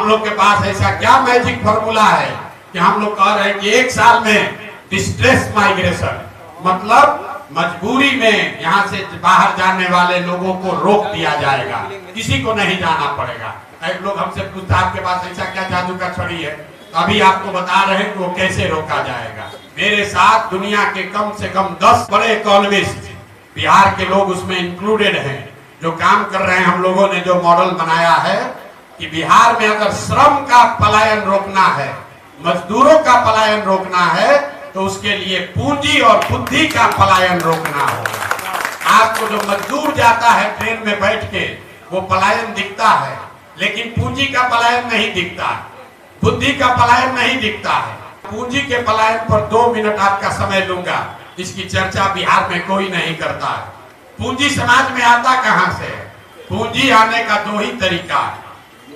हम लोग के पास ऐसा क्या मैजिक फॉर्मूला है कि हम लोग कह रहे हैं कि एक साल में डिस्ट्रेस माइग्रेशन, मतलब मजबूरी में यहाँ से बाहर जाने वाले लोगों को रोक दिया जाएगा, किसी को नहीं जाना पड़ेगा। एक लोग हमसे पूछता आपके पास ऐसा क्या जादू का छड़ी है, अभी आपको बता रहे हैं कि वो कैसे रोका जाएगा। मेरे साथ दुनिया के कम से कम 10 बड़े इकोनॉमिस्ट, बिहार के लोग उसमें इंक्लूडेड हैं, जो काम कर रहे हैं। हम लोगों ने जो मॉडल बनाया है कि बिहार में अगर श्रम का पलायन रोकना है, मजदूरों का पलायन रोकना है, तो उसके लिए पूंजी और बुद्धि का पलायन रोकना होगा। आपको जो मजदूर जाता है ट्रेन में बैठ के, वो पलायन दिखता है, लेकिन पूंजी का पलायन नहीं दिखता, बुद्धि का पलायन नहीं दिखता है। पूंजी के पलायन पर 2 मिनट आपका समय लूंगा, इसकी चर्चा बिहार में कोई नहीं करता है। पूंजी समाज में आता कहां से? पूंजी आने का 2 ही तरीका है।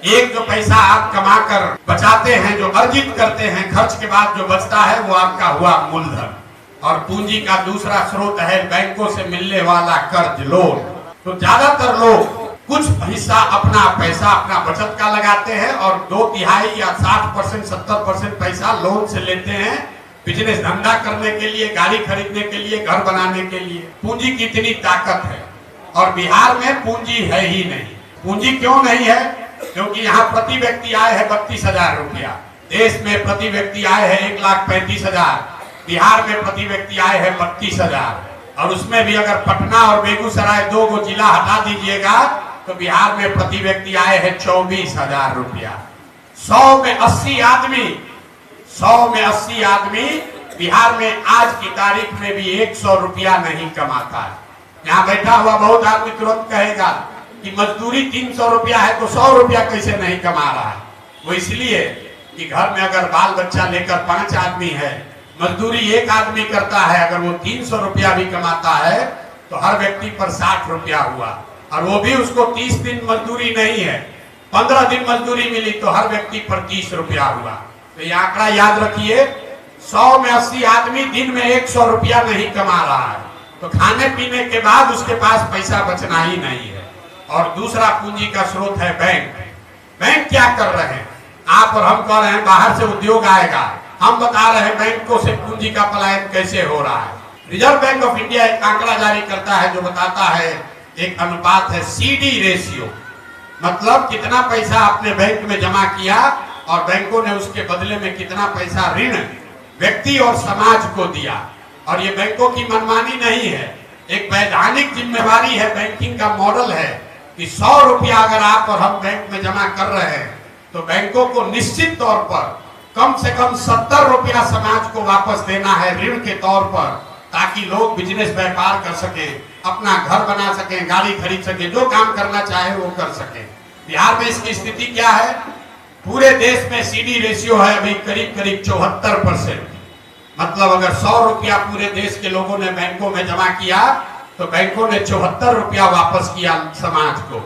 एक, जो पैसा आप कमाकर बचाते हैं, जो अर्जित करते हैं, खर्च के बाद जो बचता है वो आपका हुआ मूलधन। और पूंजी का दूसरा स्रोत है बैंकों से मिलने वाला कर्ज, लोन। तो ज्यादातर लोग कुछ हिस्सा अपना पैसा अपना बचत का लगाते हैं और 2/3 या 60% 70% पैसा लोन से लेते हैं, बिजनेस धंधा करने के लिए, गाड़ी खरीदने के लिए, घर बनाने के लिए। पूंजी की इतनी ताकत है और बिहार में पूंजी है ही नहीं। पूंजी क्यों नहीं है? क्योंकि यहाँ प्रति व्यक्ति आय है 32,000 रुपया। देश में प्रति व्यक्ति आय है 1,35,000। बिहार में प्रति व्यक्ति आय है 32,000। और उसमें भी अगर पटना और बेगूसराय 2 को जिला हटा दीजिएगा तो बिहार में प्रति व्यक्ति आय है 24,000 रुपया। 100 में 80 आदमी बिहार में आज की तारीख में भी 100 रुपया नहीं कमाता है। यहाँ बैठा हुआ बहुत आदमी तुरंत कहेगा कि मजदूरी 300 रुपया है तो 100 रुपया कैसे नहीं कमा रहा है? वो इसलिए कि घर में अगर बाल बच्चा लेकर 5 आदमी है, मजदूरी 1 आदमी करता है, अगर वो 300 रुपया भी कमाता है तो हर व्यक्ति पर 60 रुपया हुआ। और वो भी उसको 30 दिन मजदूरी नहीं है, 15 दिन मजदूरी मिली तो हर व्यक्ति पर 30 रुपया हुआ। तो ये आंकड़ा याद रखिए, 100 में 80 आदमी दिन में 100 रुपया नहीं कमा रहा है, तो खाने पीने के बाद उसके पास पैसा बचना ही नहीं है। और दूसरा पूंजी का स्रोत है बैंक। बैंक क्या कर रहे हैं? आप और हम कह रहे हैं बाहर से उद्योग आएगा, हम बता रहे हैं बैंकों से पूंजी का पलायन कैसे हो रहा है। रिजर्व बैंक ऑफ इंडिया एक आंकड़ा जारी करता है जो बताता है, एक अनुपात है CD रेशियो, मतलब कितना पैसा आपने बैंक में जमा किया और बैंकों ने उसके बदले में कितना पैसा ऋण व्यक्ति और समाज को दिया। और ये बैंकों की मनमानी नहीं है, एक वैधानिक जिम्मेवारी है, बैंकिंग का मॉडल है कि 100 रुपया अगर आप और हम बैंक में जमा कर रहे हैं तो बैंकों को निश्चित तौर पर कम से कम 70 रुपया समाज को वापस देना है ऋण के तौर पर, ताकि लोग बिजनेस व्यापार कर सके, अपना घर बना सके, गाड़ी खरीद सके, जो काम करना चाहे वो कर सके। बिहार में इसकी स्थिति क्या है? पूरे देश में CD रेशियो है अभी करीब 74%। मतलब अगर 100 रुपया पूरे देश के लोगों ने बैंकों में जमा किया तो बैंकों ने 74 रुपया वापस किया समाज को।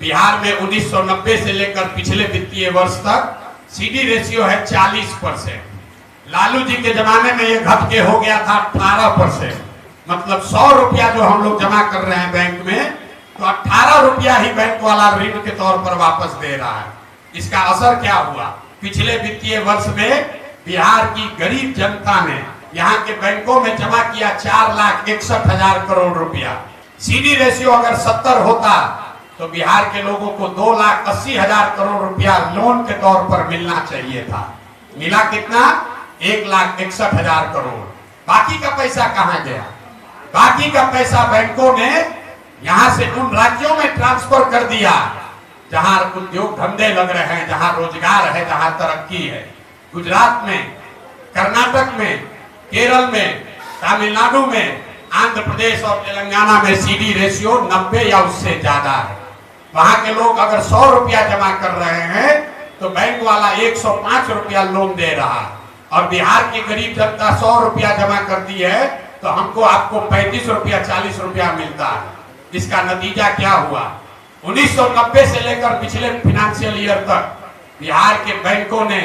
बिहार में 1990 से लेकर पिछले वित्तीय वर्ष तक CD रेशियो है 40%। लालू जी के जमाने में ये घट के हो गया था 18%। मतलब 100 रुपया जो हम लोग जमा कर रहे हैं बैंक में, तो 18 रुपया ही बैंक वाला ऋण के तौर पर वापस दे रहा है। इसका असर क्या हुआ? पिछले वित्तीय वर्ष में बिहार की गरीब जनता ने यहाँ के बैंकों में जमा किया 4,61,000 करोड़ रुपया। CD रेशियो अगर 70 होता तो बिहार के लोगों को 2,80,000 करोड़ रुपया लोन के तौर पर मिलना चाहिए था। मिला कितना? 1,61,000 करोड़। बाकी का पैसा कहाँ गया? बाकी का पैसा बैंकों ने यहाँ से उन राज्यों में ट्रांसफर कर दिया जहाँ उद्योग धंधे लग रहे हैं, जहाँ रोजगार है, जहाँ तरक्की है। गुजरात में, कर्नाटक में, केरल में, तमिलनाडु में, आंध्र प्रदेश और तेलंगाना में CD रेशियो 90 या उससे ज्यादा है। वहां के लोग अगर 100 रुपया जमा कर रहे हैं तो बैंक वाला 105 रुपया लोन दे रहा है। और बिहार की गरीब जनता 100 रुपया जमा करती है तो हमको आपको 35 रुपया 40 रुपया मिलता है। इसका नतीजा क्या हुआ? 1990 से लेकर पिछले फाइनेंशियल ईयर तक बिहार के बैंकों ने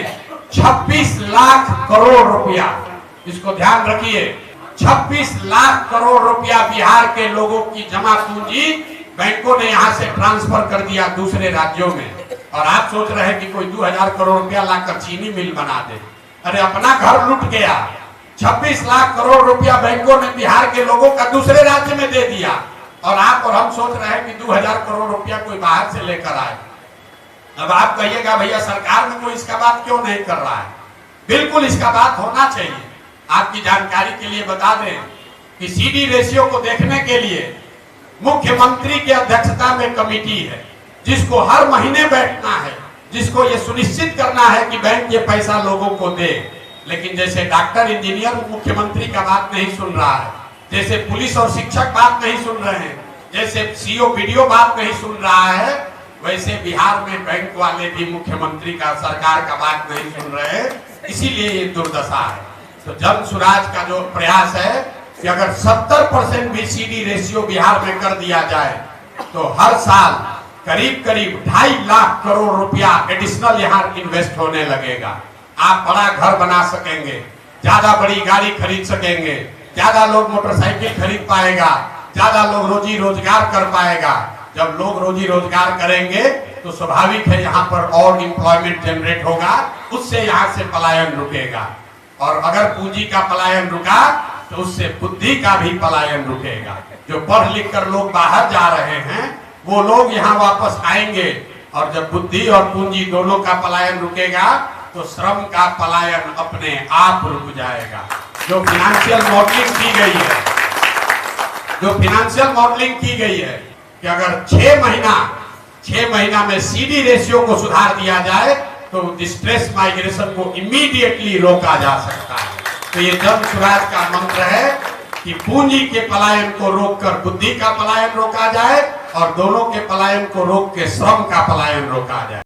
26 लाख करोड़ रुपया, इसको ध्यान रखिए, 26 लाख करोड़ रुपया बिहार के लोगों की जमा पूंजी बैंकों ने यहां से ट्रांसफर कर दिया दूसरे राज्यों में। और आप सोच रहे हैं कि कोई 2000 करोड़ रुपया लाकर चीनी मिल बना दे। अरे अपना घर लूट गया। 26 लाख करोड़ रुपया बैंकों ने बिहार के लोगों का दूसरे राज्य में दे दिया, और आप और हम सोच रहे हैं कि 2000 करोड़ रुपया कोई बाहर से लेकर आए। अब आप कहिएगा भैया सरकार में कोई इसका बात क्यों नहीं कर रहा है? बिल्कुल इसका बात होना चाहिए। आपकी जानकारी के लिए बता दें कि सीडी रेशियो को देखने के लिए मुख्यमंत्री की अध्यक्षता में कमेटी है, जिसको हर महीने बैठना है, जिसको ये सुनिश्चित करना है कि बैंक ये पैसा लोगों को दे। लेकिन जैसे डॉक्टर इंजीनियर मुख्यमंत्री का बात नहीं सुन रहा है, जैसे पुलिस और शिक्षक बात नहीं सुन रहे हैं, जैसे सीओ वीडियो बात नहीं सुन रहा है, वैसे बिहार में बैंक वाले भी मुख्यमंत्री का, सरकार का बात नहीं सुन रहे हैं। इसीलिए ये दुर्दशा है। तो जन सुराज का जो प्रयास है कि अगर 70% भी सीडी रेशियो बिहार में कर दिया जाए तो हर साल करीब करीब 2.5 लाख करोड़ रुपया एडिशनल यहाँ इन्वेस्ट होने लगेगा। आप बड़ा घर बना सकेंगे, ज्यादा बड़ी गाड़ी खरीद सकेंगे, ज्यादा लोग मोटरसाइकिल खरीद पाएगा, ज्यादा लोग रोजी रोजगार कर पाएगा। जब लोग रोजी रोजगार करेंगे तो स्वाभाविक है यहाँ पर और एम्प्लॉयमेंट जनरेट होगा, उससे यहाँ से पलायन रुकेगा। और अगर पूंजी का पलायन रुका तो उससे बुद्धि का भी पलायन रुकेगा। जो पढ़ लिख कर लोग बाहर जा रहे हैं वो लोग यहाँ वापस आएंगे, और जब बुद्धि और पूंजी दोनों का पलायन रुकेगा तो श्रम का पलायन अपने आप रुक जाएगा। जो फाइनेंशियल मॉडलिंग की गई है, कि अगर 6 महीना में सीडी रेशियो को सुधार दिया जाए तो डिस्ट्रेस माइग्रेशन को इमीडिएटली रोका जा सकता है। तो ये जन सुराज का मंत्र है कि पूंजी के पलायन को रोककर बुद्धि का पलायन रोका जाए, और दोनों के पलायन को रोक के श्रम का पलायन रोका जाए।